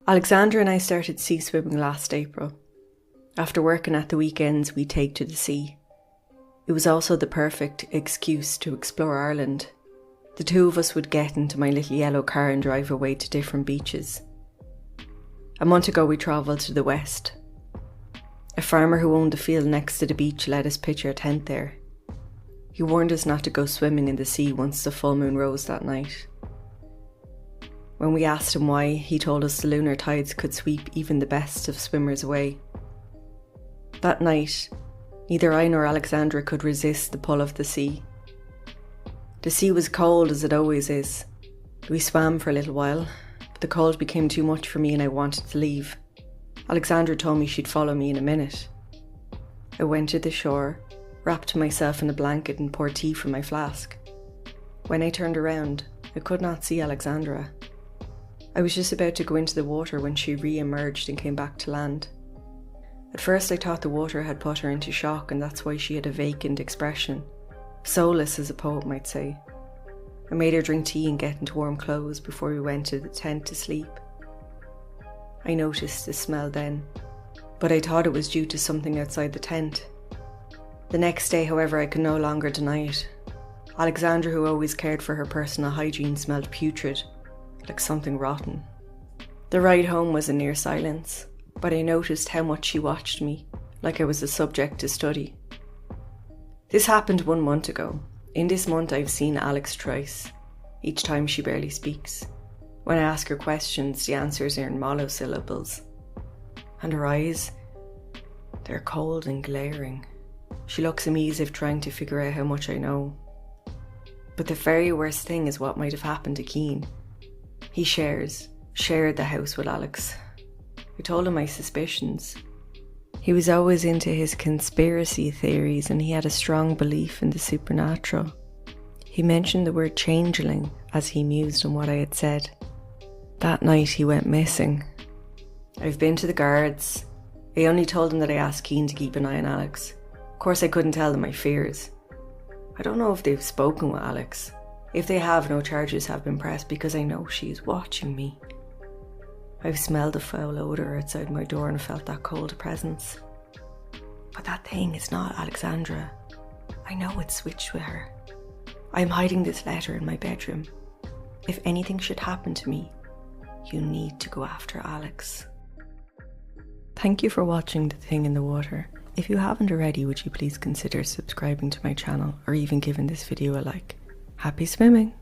Alexandra and I started sea swimming last April. After working at the weekends, we'd take to the sea. It was also the perfect excuse to explore Ireland. The two of us would get into my little yellow car and drive away to different beaches. A month ago we travelled to the west. A farmer who owned a field next to the beach let us pitch our tent there. He warned us not to go swimming in the sea once the full moon rose that night. When we asked him why, he told us the lunar tides could sweep even the best of swimmers away. That night, neither I nor Alexandra could resist the pull of the sea. The sea was cold as it always is. We swam for a little while, but the cold became too much for me and I wanted to leave. Alexandra told me she'd follow me in a minute. I went to the shore, wrapped myself in a blanket and poured tea from my flask. When I turned around, I could not see Alexandra. I was just about to go into the water when she re-emerged and came back to land. At first I thought the water had put her into shock and that's why she had a vacant expression. Soulless, as a poet might say. I made her drink tea and get into warm clothes before we went to the tent to sleep. I noticed the smell then, but I thought it was due to something outside the tent. The next day, however, I could no longer deny it. Alexandra, who always cared for her personal hygiene, smelled putrid, like something rotten. The ride home was a near silence, but I noticed how much she watched me, like I was a subject to study. This happened 1 month ago. In this month I've seen Alex twice. Each time she barely speaks. When I ask her questions, the answers are in monosyllables. And her eyes, they're cold and glaring. She looks at me as if trying to figure out how much I know. But the very worst thing is what might have happened to Keane. He shared the house with Alex. I told him my suspicions. He was always into his conspiracy theories and he had a strong belief in the supernatural. He mentioned the word changeling as he mused on what I had said. That night he went missing. I've been to the guards. I only told them that I asked Keane to keep an eye on Alex. Of course I couldn't tell them my fears. I don't know if they've spoken with Alex. If they have, no charges have been pressed because I know she is watching me. I've smelled the foul odour outside my door and felt that cold presence. But that thing is not Alexandra. I know it's switched with her. I'm hiding this letter in my bedroom. If anything should happen to me, you need to go after Alex. Thank you for watching The Thing in the Water. If you haven't already, would you please consider subscribing to my channel or even giving this video a like. Happy swimming!